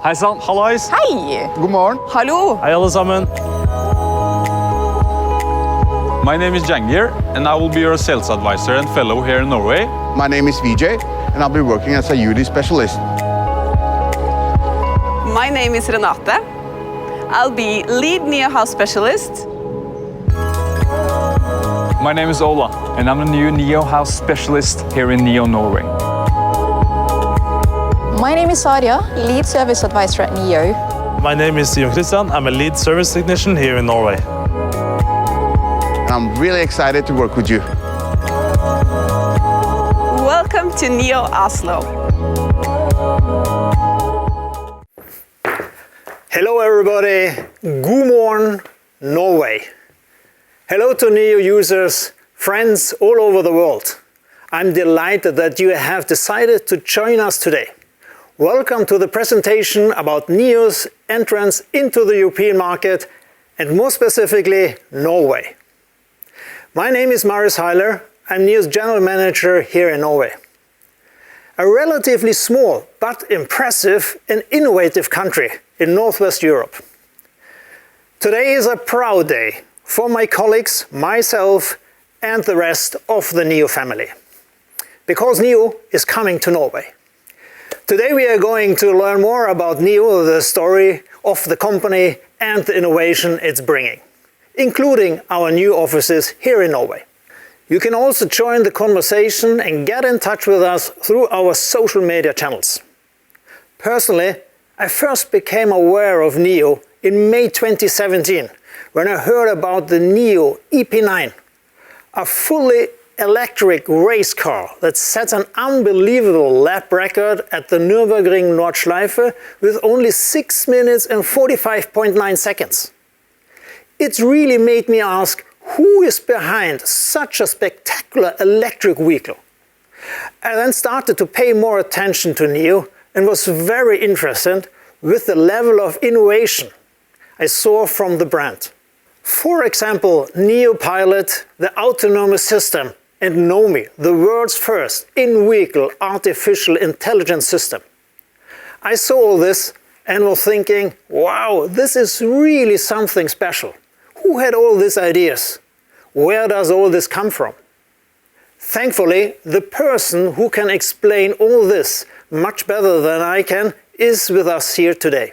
Hei sann, hallais. Hei! God morgen. Hallo! Hei alle sammen. My name is Jangir, and I will be your sales advisor and fellow here in Norway. My name is VJ, and I'll be working as a UD specialist. My name is Renate. I'll be lead NIO house specialist. My name is Ola, and I'm a new NIO house specialist here in NIO Norway. My name is Sadia, lead service advisor at NIO. My name is Jon Christian. I'm a lead service technician here in Norway. And I'm really excited to work with you. Welcome to NIO Oslo. Hello everybody, God morgen Norway. Hello to NIO users, friends all over the world. I'm delighted that you have decided to join us today. Welcome to the presentation about NIO's entrance into the European market and more specifically Norway. My name is Marius Heiler. I'm NIO's General Manager here in Norway. A relatively small but impressive and innovative country in Northwest Europe. Today is a proud day for my colleagues, myself and the rest of the NIO family, because NIO is coming to Norway. Today we are going to learn more about NIO, the story of the company and the innovation it's bringing, including our new offices here in Norway. You can also join the conversation and get in touch with us through our social media channels. Personally, I first became aware of NIO in May 2017 when I heard about the NIO EP9, a fully electric race car that set an unbelievable lap record at the Nürburgring Nordschleife with only 6 minutes and 45.9 seconds. It really made me ask, who is behind such a spectacular electric vehicle? I then started to pay more attention to NIO and was very interested with the level of innovation I saw from the brand. For example, NIO Pilot, the autonomous system, and NOMI, the world's first in-vehicle artificial intelligence system. I saw all this and was thinking, wow, this is really something special. Who had all these ideas? Where does all this come from? Thankfully, the person who can explain all this much better than I can is with us here today.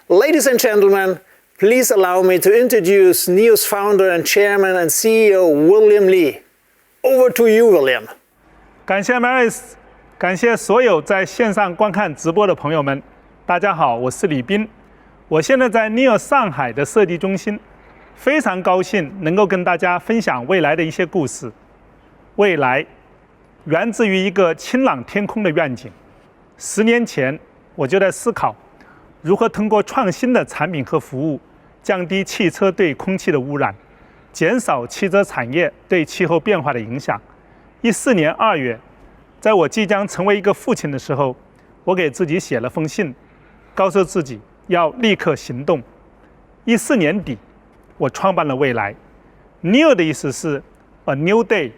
Ladies and gentlemen, please allow me to introduce NIO's founder and chairman and CEO, William Lee. Over to you, William. 感谢 Marius， 感谢所有在线上观看直播的朋友们。大家好，我是李斌，我现在在 NIO 上海的设计中心，非常高兴能够跟大家分享未来的一些故事。未来源自于一个清朗天空的愿景。10年前，我就在思考如何通过创新的产品和服务，降低汽车对空气的污染，减少汽车产业对气候变化的影响。14年2月，在我即将成为一个父亲的时候，我给自己写了封信，告诉自己要立刻行动。14年底，我创办了蔚来。NIO 的意思是 A New Day。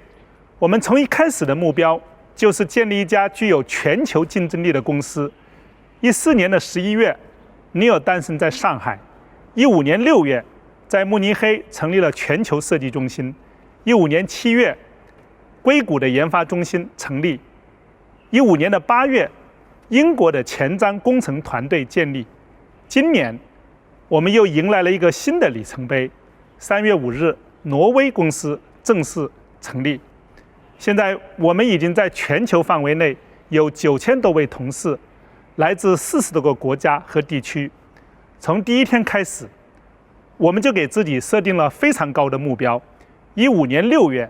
我们从一开始的目标就是建立一家具有全球竞争力的公司。14年的11月，NIO 诞生在上海。15年6月，在慕尼黑成立了全球设计中心。15年7月，硅谷的研发中心成立。15年的8月，英国的前瞻工程团队建立。今年，我们又迎来了一个新的里程碑。3月5日，挪威公司正式成立。现在我们已经在全球范围内有9000多位同事，来自40多个国家和地区。从第一天开始，我们就给自己设定了非常高的目标。15年6月，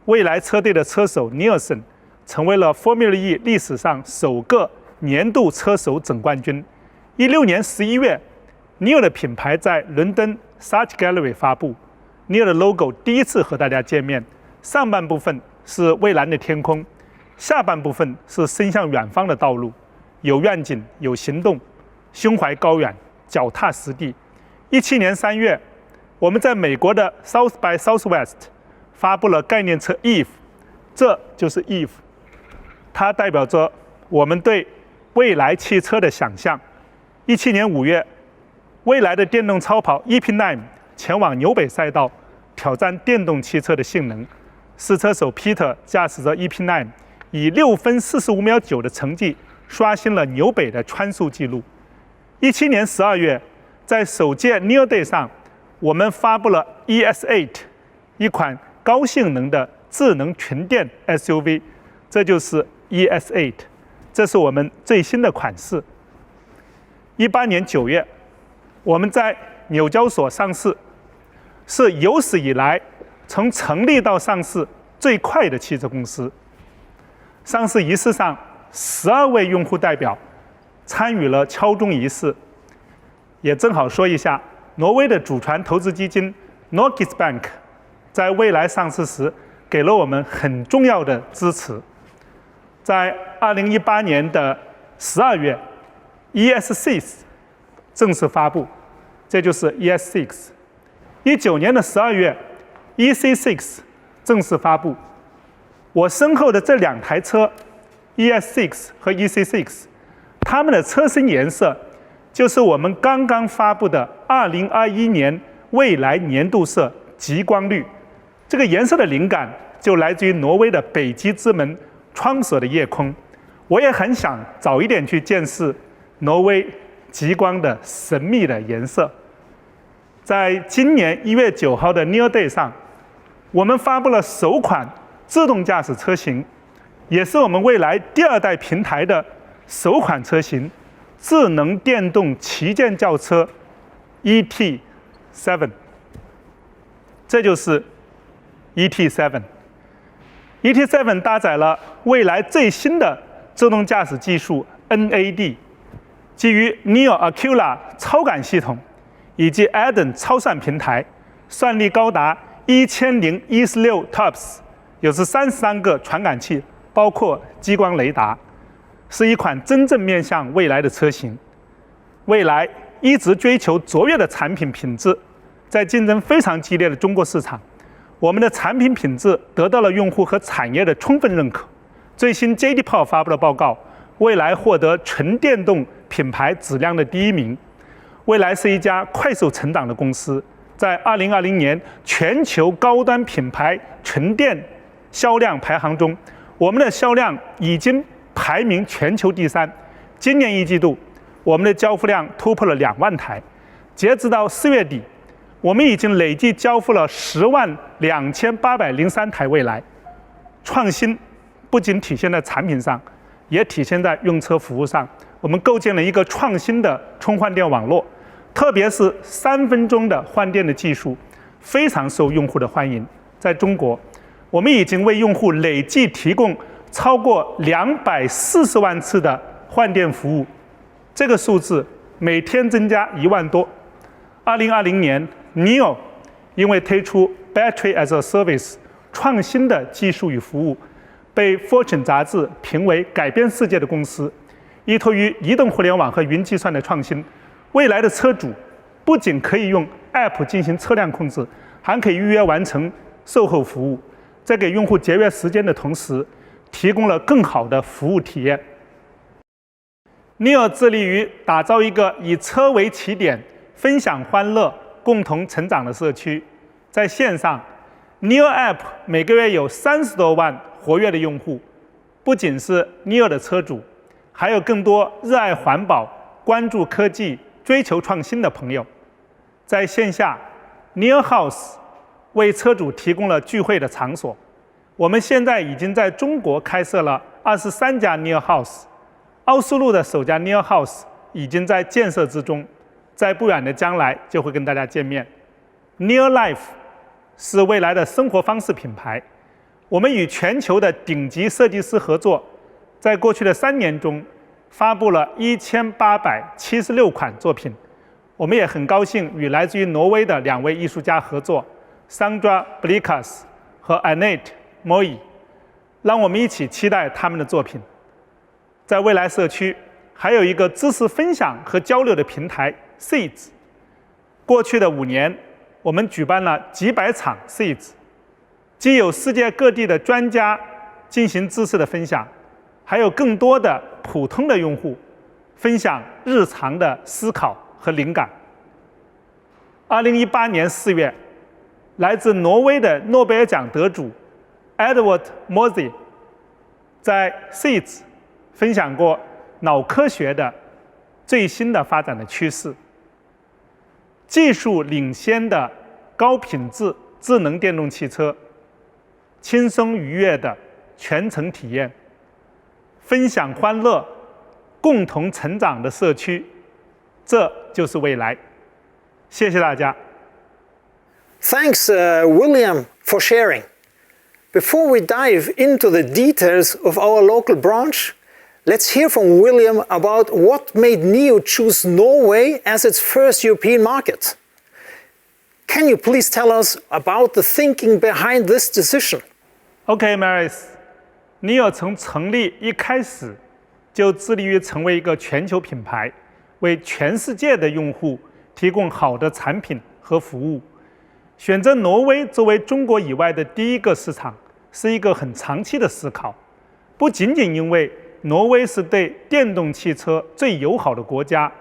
蔚来车队的车手尼尔森成为了 Formula E 历史上首个年度车手总冠军。16年11月，NIO的品牌在伦敦 Search Gallery 发布，NIO的 logo 第一次和大家见面。上半部分是蔚蓝的天空，下半部分是伸向远方的道路，有愿景，有行动，胸怀高远，脚踏实地。17年3月，我们在美国的 South by Southwest 发布了概念车 EVE， 这就是 EVE， 它代表着我们对未来汽车的想象。17年5月，蔚来的电动超跑 EP9 前往纽北赛道挑战电动汽车的性能。试车手 Peter 驾驶着 EP9， 以6分45秒9的成绩刷新了纽北的圈速纪录。17年12月，在首届 NIO Day 上，我们发布了 ES8， 一款高性能的智能纯电 SUV， 这就是 ES8， 这是我们最新的款式。18年9月，我们在纽交所上市，是有史以来从成立到上市最快的汽车公司。上市仪式上，12位用户代表参与了敲钟仪式。也正好说一下，挪威的祖传投资基金 Norges Bank 在蔚来上市时给了我们很重要的支持。在2018年的12月 ，ES6 正式发布，这就是 ES6。19年的12月 ，EC6 正式发布。我身后的这2台车 ，ES6 和 EC6， 它们的车身颜色就是我们刚刚发布的2021年蔚来年度色极光绿。这个颜色的灵感就来自于挪威的北极之门窗锁的夜空。我也很想早一点去见识挪威极光的神秘的颜色。在今年1月9号的 NIO Day 上，我们发布了首款自动驾驶车型，也是我们蔚来第2代平台的首款车型——智能电动旗舰轿车 ET7。这就是 ET7。ET7 搭载了蔚来最新的自动驾驶技术 NAD， 基于 NIO Aquila 超感系统以及 Eden 超算平台，算力高达1016 TOPS， 有33个传感器，包括激光雷达，是一款真正面向未来的车型。蔚来一直追求卓越的产品品质，在竞争非常激烈的中国市场，我们的产品品质得到了用户和产业的充分认可。最新 JD 发布的报告，蔚来获得纯电动品牌质量的第1名。蔚来是一家快速成长的公司，在2020年全球高端品牌纯电销量排行中，我们的销量已经排名全球第3。今年1季度，我们的交付量突破了2万台。截止到4月底，我们已经累计交付了102803台蔚来。创新不仅体现在产品上，也体现在用车服务上。我们构建了一个创新的充换电网络，特别是3分钟的换电的技术，非常受用户的欢迎。在中国，我们已经为用户累计提供超过240万次的换电服务，这个数字每天增加1万多。2020年 NIO 因为推出 Battery as a Service 创新的技术与服务，被 Fortune 杂志评为改变世界的公司。依托于移动互联网和云计算的创新，蔚来的车主不仅可以用 App 进行车辆控制，还可以预约完成售后服务，在给用户节约时间的同时，提供了更好的服务体验。NIO 致力于打造一个以车为起点、分享欢乐、共同成长的社区。在线上 ，NIO App 每个月有30多万活跃的用户，不仅是 NIO 的车主，还有更多热爱环保、关注科技、追求创新的朋友。在线下 ，NIO House 为车主提供了聚会的场所。我们现在已经在中国开设了23家 NIO House， 奥斯陆的首家 NIO House 已经在建设之中，在不远的将来就会跟大家见面。NIO Life 是蔚来的生活方式品牌，我们与全球的顶级设计师合作，在过去的3年中，发布了1876款作品。我们也很高兴与来自于挪威的2位艺术家合作 ，Sandra Blikas 和 Annette Moi， 让我们一起期待他们的作品。在蔚来社区，还有一个知识分享和交流的平台 Seeds。过去的5年，我们举办了几百场 Seeds， 既有世界各地的专家进行知识的分享，还有更多的普通的用户分享日常的思考和灵感。2018年4月，来自挪威的诺贝尔奖得主 Edward Mozy 在 Seeds 分享过脑科学的最新的发展的趋势，技术领先的高品质智能电动汽车，轻松愉悦的全程体验，分享欢乐，共同成长的社区，这就是未来。谢谢大家。Thanks, William, for sharing. Before we dive into the details of our local branch, let's hear from William about what made NIO choose Norway as its first European market. Can you please tell us about the thinking behind this decision? OK, Maris, NIO 从成立一开始就致力于成为一个全球品牌，为全世界的用户提供好的产品和服务。选择挪威作为中国以外的第一个市场，是一个很长期的思考。不仅仅因为挪威是对电动汽车最友好的国家，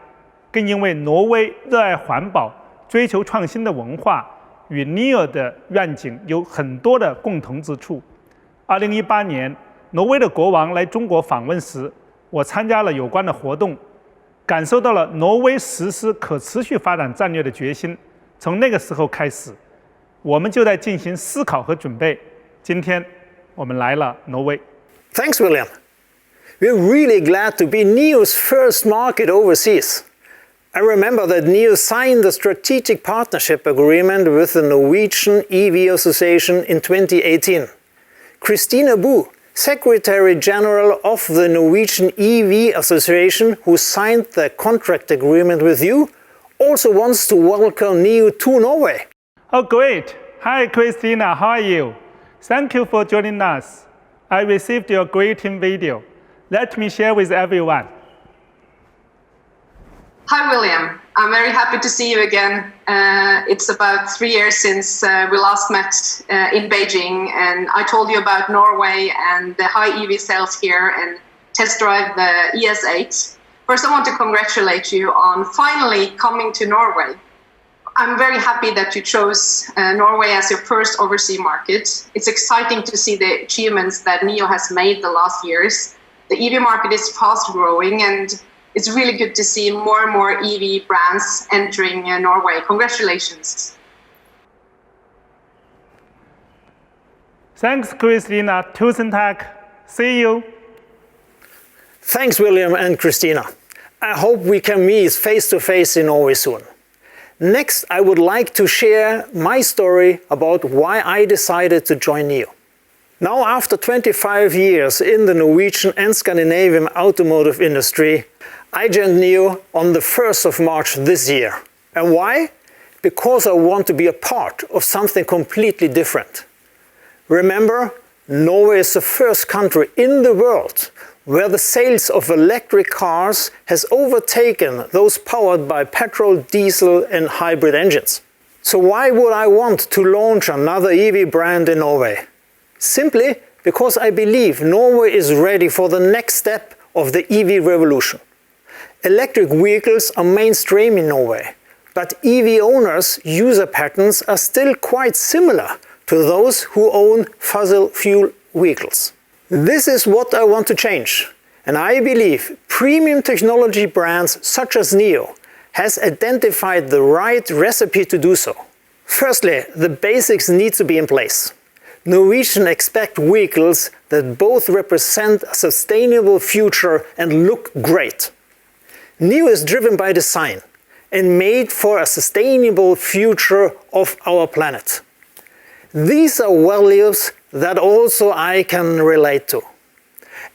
更因为挪威热爱环保、追求创新的文化与 NIO 的愿景有很多的共同之处。2018年，挪威的国王来中国访问时，我参加了有关的活动，感受到了挪威实施可持续发展战略的决心。从那个时候开始，我们就在进行思考和准备。今天，我们来了挪威。Thanks, William. We're really glad to be NIO's first market overseas. I remember that NIO signed a strategic partnership agreement with the Norwegian EV Association in 2018. Christina Bu, Secretary General of the Norwegian EV Association, who signed the contract agreement with you, also wants to welcome NIO to Norway. Oh, great. Hi, Christina. How are you? Thank you for joining us. I received your greeting video. Let me share with everyone. Hi, William. I'm very happy to see you again. It's about 3 years since we last met in Beijing, and I told you about Norway and the high EV sales here and test drive the ES8. First, I want to congratulate you on finally coming to Norway. I'm very happy that you chose Norway as your first overseas market. It's exciting to see the achievements that NIO has made the last years. The EV market is fast growing, and it's really good to see more and more EV brands entering Norway. Congratulations. Thanks, Christina. Tusen takk. See you. Thanks, William and Christina. I hope we can meet face to face in Norway soon. Next, I would like to share my story about why I decided to join NIO. Now, after 25 years in the Norwegian and Scandinavian automotive industry, I joined NIO on the 1st of March this year. And why? Because I want to be a part of something completely different. Remember, Norway is the first country in the world where the sales of electric cars has overtaken those powered by petrol, diesel and hybrid engines. So why would I want to launch another EV brand in Norway? Simply because I believe Norway is ready for the next step of the EV revolution. Electric vehicles are mainstream in Norway, but EV owners' user patterns are still quite similar to those who own fossil fuel vehicles. This is what I want to change, and I believe premium technology brands such as NIO has identified the right recipe to do so. Firstly, the basics need to be in place. Norwegians expect vehicles that both represent a sustainable future and look great. NIO is driven by design and made for a sustainable future of our planet. These are values that also I can relate to.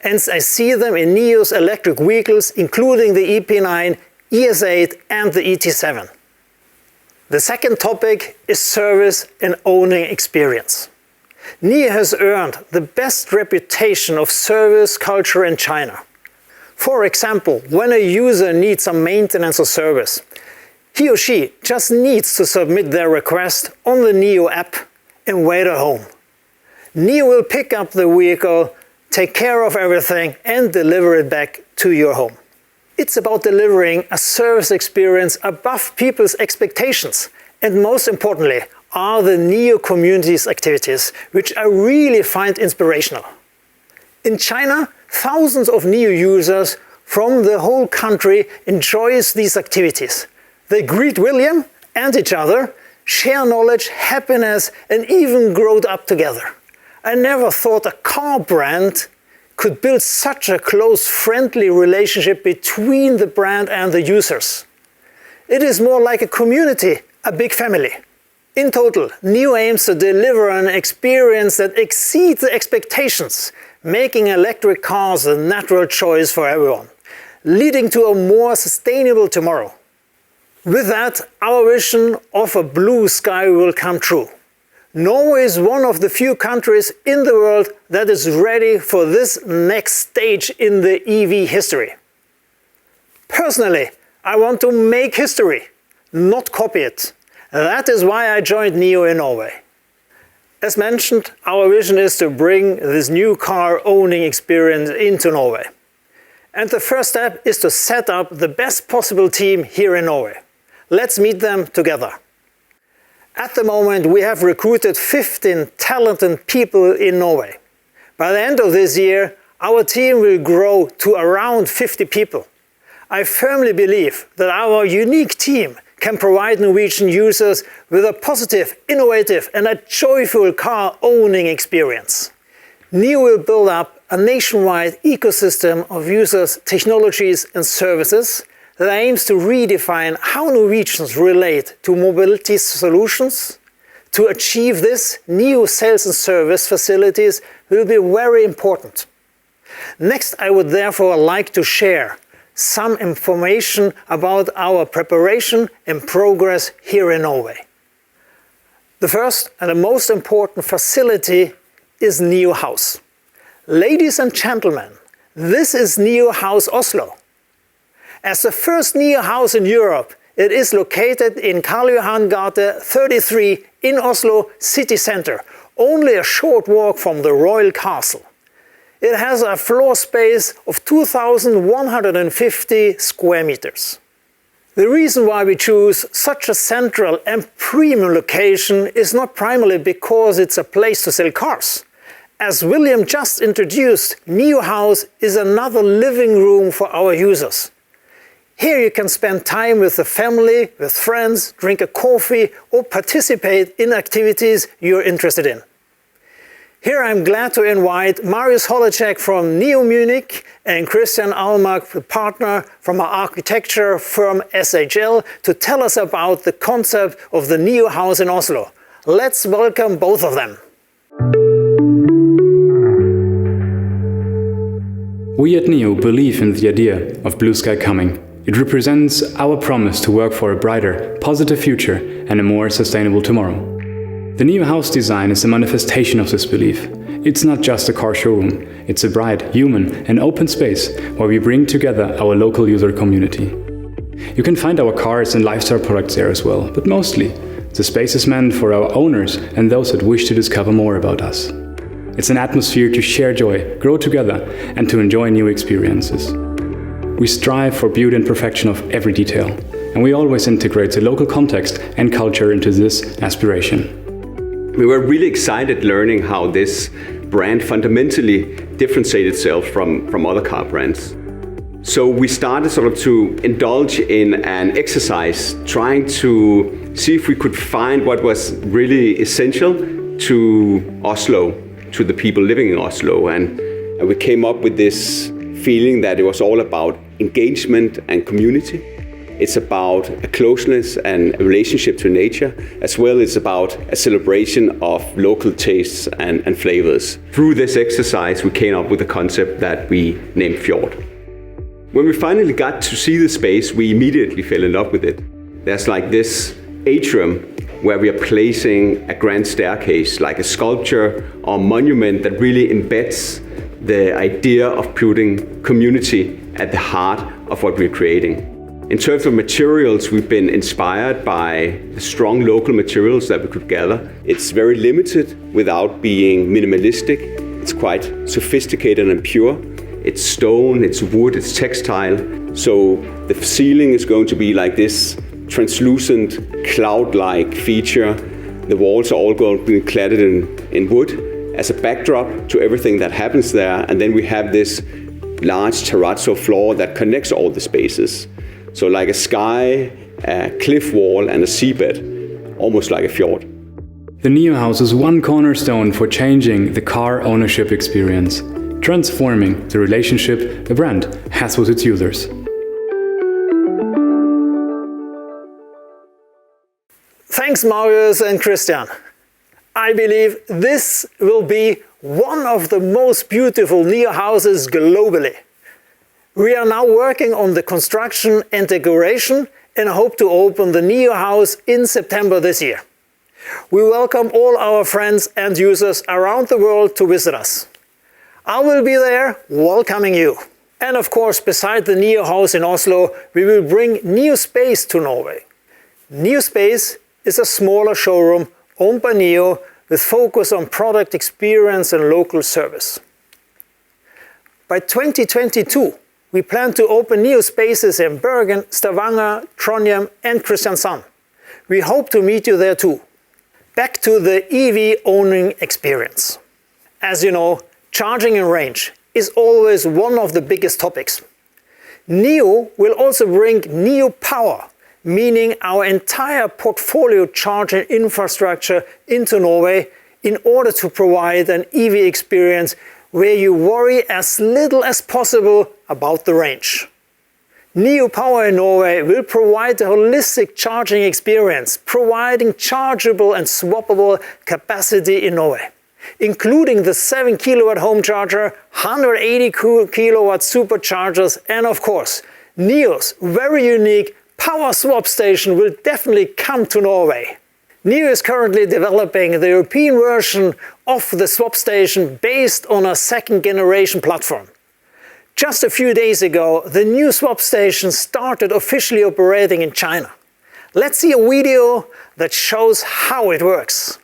And I see them in NIO's electric vehicles, including the EP9, ES8 and the ET7. The second topic is service and owning experience. NIO has earned the best reputation of service culture in China. For example, when a user needs some maintenance or service, he or she just needs to submit their request on the NIO app and wait at home. NIO will pick up the vehicle, take care of everything and deliver it back to your home. It's about delivering a service experience above people's expectations. And most importantly, are the NIO community's activities, which I really find inspirational. In China, thousands of NIO users from the whole country enjoys these activities. They greet William and each other, share knowledge, happiness, and even grow up together. I never thought a car brand could build such a close, friendly relationship between the brand and the users. It is more like a community, a big family. In total, NIO aims to deliver an experience that exceeds the expectations, making electric cars a natural choice for everyone, leading to a more sustainable tomorrow. With that, our vision of a blue sky will come true. Norway is one of the few countries in the world that is ready for this next stage in the EV history. Personally, I want to make history, not copy it. That is why I joined NIO in Norway. As mentioned, our vision is to bring this new car owning experience into Norway. And the first step is to set up the best possible team here in Norway. Let's meet them together. At the moment, we have recruited 15 talented people in Norway. By the end of this year, our team will grow to around 50 people. I firmly believe that our unique team can provide Norwegian users with a positive, innovative, and a joyful car owning experience. NIO will build up a nationwide ecosystem of users, technologies, and services that aims to redefine how Norwegians relate to mobility solutions. To achieve this, NIO sales and service facilities will be very important. Next, I would therefore like to share some information about our preparation and progress here in Norway. The first and the most important facility is NIO House. Ladies and gentlemen, this is NIO House Oslo. As the first NIO house in Europe, it is located in Karl Johan Gate 33 in Oslo city center, only a short walk from the royal castle. It has a floor space of 2,150 square meters. The reason why we choose such a central and premium location is not primarily because it's a place to sell cars. As William just introduced, NIO House is another living room for our users. Here you can spend time with the family, with friends, drink a coffee, or participate in activities you're interested in. Here I'm glad to invite Marius Holacek from NIO Munich and Christian Almack, the partner from our architecture firm SHL, to tell us about the concept of the NIO House in Oslo. Let's welcome both of them. We at NIO believe in the idea of blue sky coming. It represents our promise to work for a brighter, positive future and a more sustainable tomorrow. The NIO House design is a manifestation of this belief. It's not just a car showroom, it's a bright, human and open space where we bring together our local user community. You can find our cars and lifestyle products there as well, but mostly, the space is meant for our owners and those that wish to discover more about us. It's an atmosphere to share joy, grow together and to enjoy new experiences. We strive for beauty and perfection of every detail, and we always integrate the local context and culture into this aspiration. We were really excited learning how this brand fundamentally differentiated itself from other car brands. So we started sort of to indulge in an exercise, trying to see if we could find what was really essential to Oslo, to the people living in Oslo. And we came up with this feeling that it was all about engagement and community. It's about a closeness and a relationship to nature, as well as about a celebration of local tastes and flavors. Through this exercise, we came up with a concept that we named Fjord. When we finally got to see the space, we immediately fell in love with it. There's like this atrium where we are placing a grand staircase, like a sculpture or monument that really embeds the idea of putting community at the heart of what we're creating. In terms of materials, we've been inspired by the strong local materials that we could gather. It's very limited without being minimalistic. It's quite sophisticated and pure. It's stone, it's wood, it's textile. So the ceiling is going to be like this translucent, cloud-like feature. The walls are all going to be cladded in wood as a backdrop to everything that happens there. And then we have this large terrazzo floor that connects all the spaces. So like a sky, a cliff wall, and a seabed, almost like a fjord. The NIO House is one cornerstone for changing the car ownership experience, transforming the relationship the brand has with its users. Thanks, Marius and Christian. I believe this will be one of the most beautiful NIO houses globally. We are now working on the construction and decoration and hope to open the NIO house in September this year. We welcome all our friends and users around the world to visit us. I will be there welcoming you. And of course, beside the NIO house in Oslo, we will bring NIO Space to Norway. NIO Space is a smaller showroom owned by NIO with focus on product experience and local service. By 2022, we plan to open NIO Spaces in Bergen, Stavanger, Trondheim and Kristiansand. We hope to meet you there too. Back to the EV owning experience. As you know, charging and range is always one of the biggest topics. NIO will also bring NIO Power, meaning our entire portfolio charging infrastructure into Norway in order to provide an EV experience where you worry as little as possible about the range. NIO Power in Norway will provide a holistic charging experience, providing chargeable and swappable capacity in Norway, including the 7 kilowatt home charger, 180 kilowatt superchargers, and of course, NIO's very unique Power Swap Station will definitely come to Norway. NIO is currently developing the European version of the swap station based on a second generation platform. Just a few days ago, the new swap station started officially operating in China. Let's see a video that shows how it works.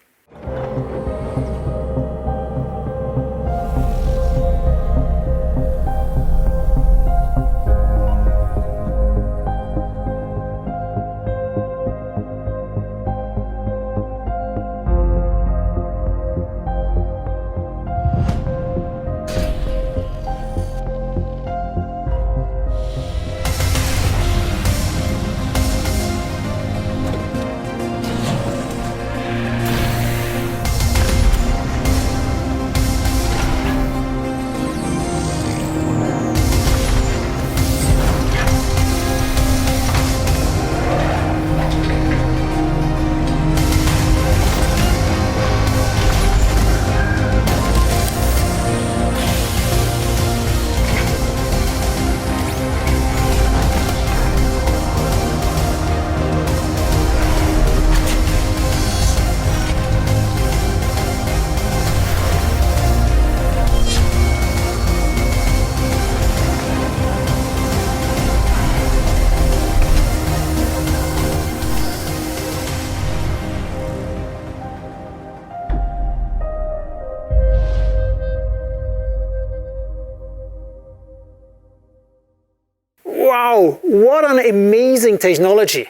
Wow, what an amazing technology!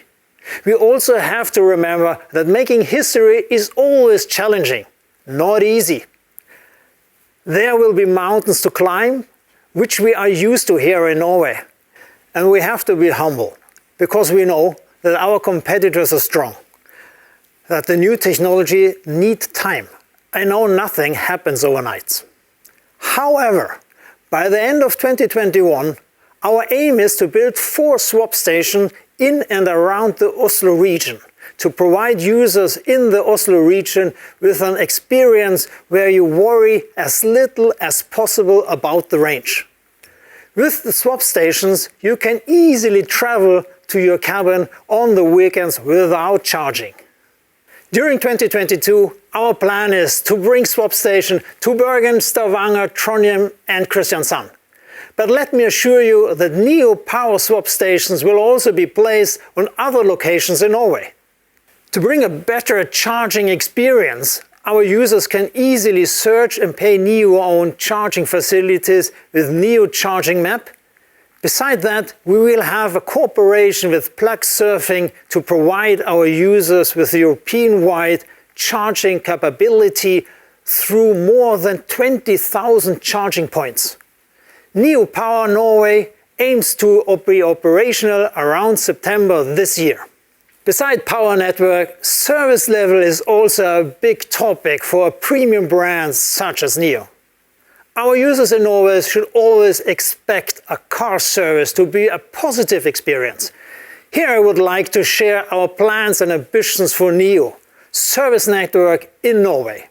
We also have to remember that making history is always challenging, not easy. There will be mountains to climb, which we are used to here in Norway. And we have to be humble, because we know that our competitors are strong, that the new technology needs time. I know nothing happens overnight. However, by the end of 2021, our aim is to build 4 swap stations in and around the Oslo region to provide users in the Oslo region with an experience where you worry as little as possible about the range. With the swap stations, you can easily travel to your cabin on the weekends without charging. During 2022, our plan is to bring swap station to Bergen, Stavanger, Trondheim and Kristiansand. But let me assure you that NIO Power Swap Stations will also be placed on other locations in Norway. To bring a better charging experience, Our users can easily search and pay NIO-owned charging facilities with NIO Charging Map. Besides that, we will have a cooperation with Plugsurfing to provide our users with European-wide charging capability through more than 20,000 charging points. NIO Power Norway aims to be operational around September this year. Besides Power Network, service level is also a big topic for premium brands such as NIO. Our users in Norway should always expect a car service to be a positive experience. Here I would like to share our plans and ambitions for NIO Service Network in Norway.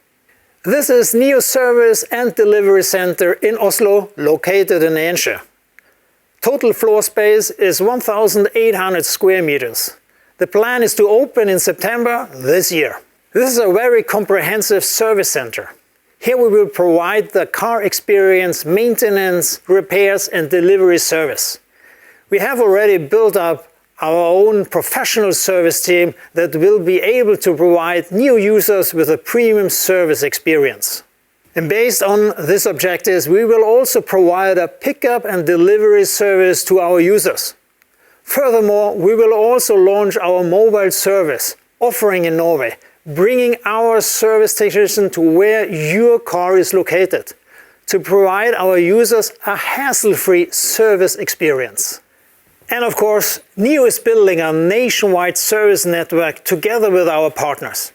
This is NIO Service and Delivery Center in Oslo, located in Ensjø. Total floor space is 1,800 square meters. The plan is to open in September this year. This is a very comprehensive service center. Here we will provide the car experience, maintenance, repairs and delivery service. We have already built up our own professional service team that will be able to provide new users with a premium service experience. And based on these objectives, we will also provide a pickup and delivery service to our users. Furthermore, we will also launch our mobile service offering in Norway, bringing our service technician to where your car is located, to provide our users a hassle-free service experience. And of course, NIO is building a nationwide service network together with our partners.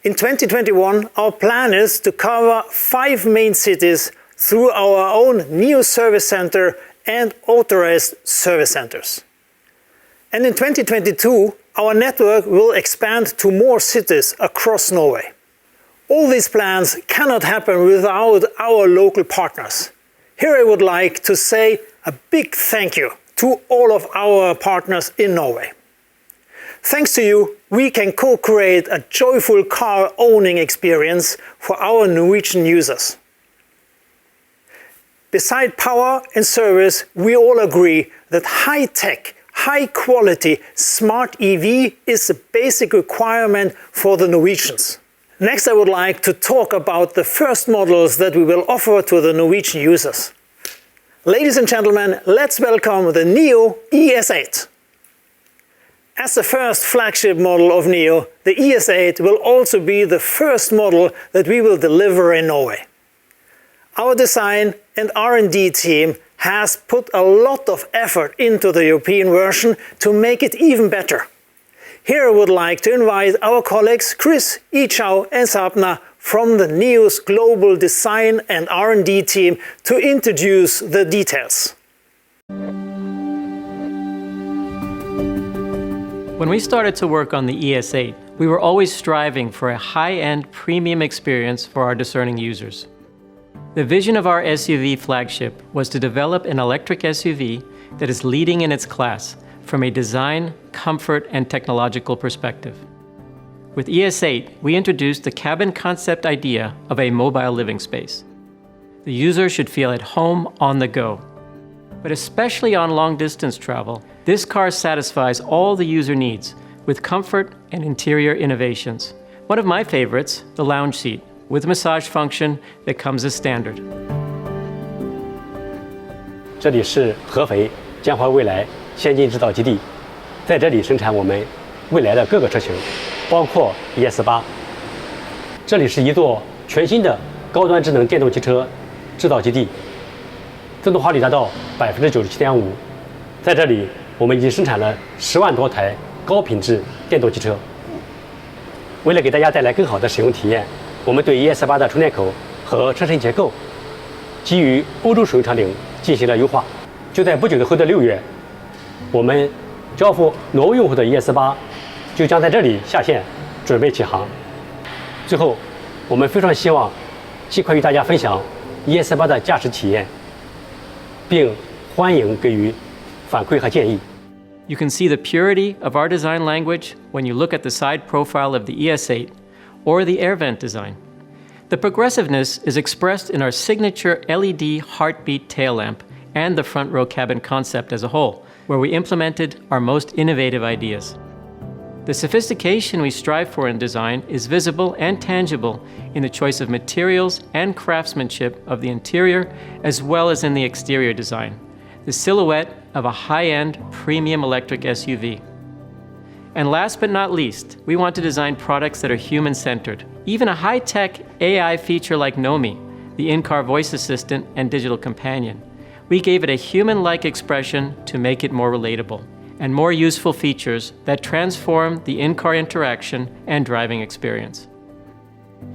In 2021, our plan is to cover 5 main cities through our own NIO Service Center and authorized service centers. And in 2022, our network will expand to more cities across Norway. All these plans cannot happen without our local partners. Here I would like to say a big thank you to all of our partners in Norway. Thanks to you, we can co-create a joyful car owning experience for our Norwegian users. Beside power and service, we all agree that high-tech, high-quality, smart EV is a basic requirement for the Norwegians. Next, I would like to talk about the first models that we will offer to the Norwegian users. Ladies and gentlemen, let's welcome the NIO ES8. As the first flagship model of NIO, the ES8 will also be the first model that we will deliver in Norway. Our design and R&D team has put a lot of effort into the European version to make it even better. Here I would like to invite our colleagues Chris, Ichao and Sapna from the NIO's global design and R&D team to introduce the details. When we started to work on the ES8, we were always striving for a high-end premium experience for our discerning users. The vision of our SUV flagship was to develop an electric SUV that is leading in its class from a design, comfort, and technological perspective. With ES8, we introduced the cabin concept idea of a mobile living space. The user should feel at home on the go. But especially on long-distance travel, this car satisfies all the user needs with comfort and interior innovations. One of my favorites, the lounge seat, with massage function that comes as standard. 这里是合肥江淮蔚来先进制造基地，在这里生产我们蔚来的各个车型，包括 ES8。这里是一座全新的高端智能电动汽车制造基地，自动化率达到97.5%。在这里，我们已经生产了10万多台高品质电动汽车。为了给大家带来更好的使用体验，我们对 ES8 的充电口和车身结构基于欧洲使用场景进行了优化。就在不久的后的6月，我们交付挪威用户的 ES8 就将在这里下线，准备起航。最后，我们非常希望尽快与大家分享 ES8 的驾驶体验，并欢迎给予反馈和建议。 You can see the purity of our design language when you look at the side profile of the ES8 or the air vent design. The progressiveness is expressed in our signature LED heartbeat tail lamp and the front row cabin concept as a whole, where we implemented our most innovative ideas. The sophistication we strive for in design is visible and tangible in the choice of materials and craftsmanship of the interior, as well as in the exterior design, the silhouette of a high-end premium electric SUV. And last but not least, we want to design products that are human-centered. Even a high-tech AI feature like Nomi, the in-car voice assistant and digital companion, we gave it a human-like expression to make it more relatable, and more useful features that transform the in-car interaction and driving experience.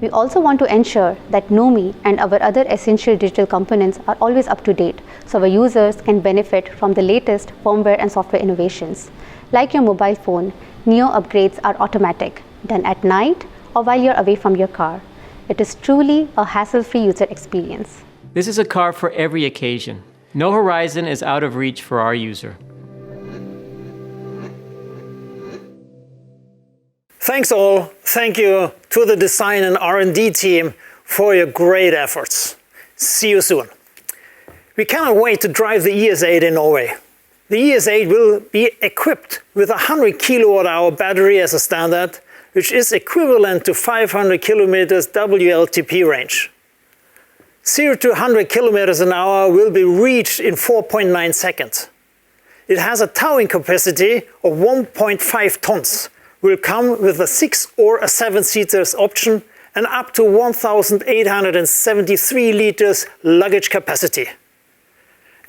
We also want to ensure that Nomi and our other essential digital components are always up to date, so our users can benefit from the latest firmware and software innovations. Like your mobile phone, NIO upgrades are automatic, done at night or while you're away from your car. It is truly a hassle-free user experience. This is a car for every occasion. No horizon is out of reach for our user. Thanks all. Thank you to the design and R&D team for your great efforts. See you soon. We cannot wait to drive the ES8 in Norway. The ES8 will be equipped with a 100 kilowatt-hour battery as a standard, which is equivalent to 500 kilometers WLTP range. 0 to 100 kilometers an hour will be reached in 4.9 seconds. It has a towing capacity of 1.5 tons, will come with a 6 or a 7-seaters option and up to 1,873 liters luggage capacity.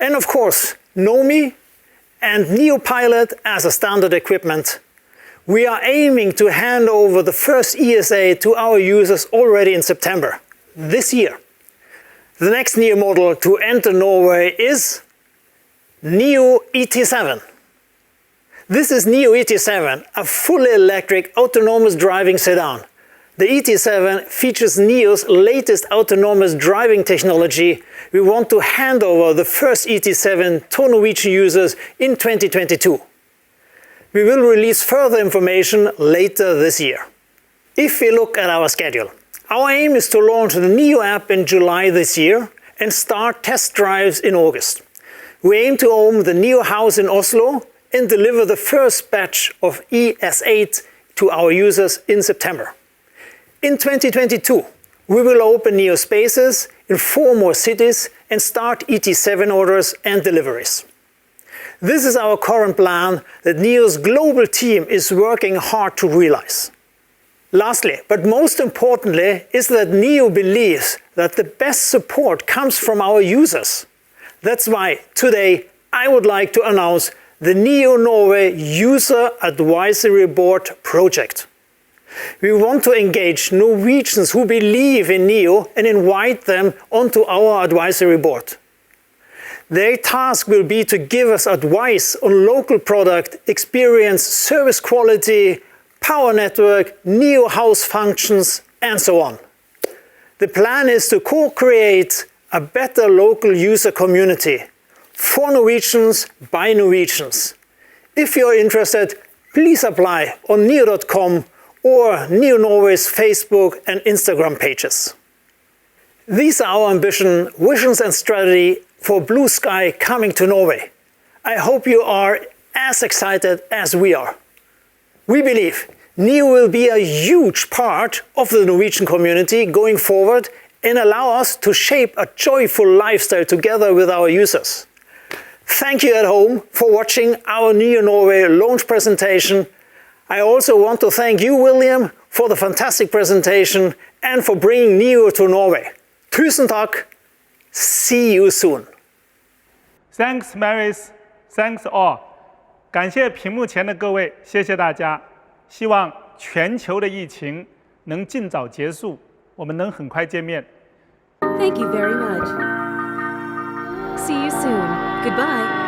And of course, Nomi and NIO Pilot as a standard equipment. We are aiming to hand over the first ESA to our users already in September this year. The next NIO model to enter Norway is NIO ET7. This is NIO ET7, a fully electric autonomous driving sedan. The ET7 features NIO's latest autonomous driving technology. We want to hand over the first ET7 to Norwegian users in 2022. We will release further information later this year. If we look at our schedule, our aim is to launch the NIO app in July this year and start test drives in August. We aim to own the NIO house in Oslo and deliver the first batch of ES8 to our users in September. In 2022, we will open NIO spaces in 4 more cities and start ET7 orders and deliveries. This is our current plan that NIO's global team is working hard to realize. Lastly, but most importantly, is that NIO believes that the best support comes from our users. That's why today I would like to announce the NIO Norway User Advisory Board project. We want to engage Norwegians who believe in NIO and invite them onto our advisory board. Their task will be to give us advice on local product, experience, service quality, power network, NIO house functions, and so on. The plan is to co-create a better local user community for Norwegians by Norwegians. If you're interested, please apply on NIO.com or NIO Norway's Facebook and Instagram pages. These are our ambition, visions and strategy for Blue Sky coming to Norway. I hope you are as excited as we are. We believe NIO will be a huge part of the Norwegian community going forward and allow us to shape a joyful lifestyle together with our users. Thank you at home for watching our NIO Norway launch presentation. I also want to thank you, William, for the fantastic presentation and for bringing NIO to Norway. Tusen takk. See you soon. Thanks, Maris. Thanks all. 感谢屏幕前的各位，谢谢大家。希望全球的疫情能尽早结束，我们能很快见面。Thank you very much. See you soon. Goodbye.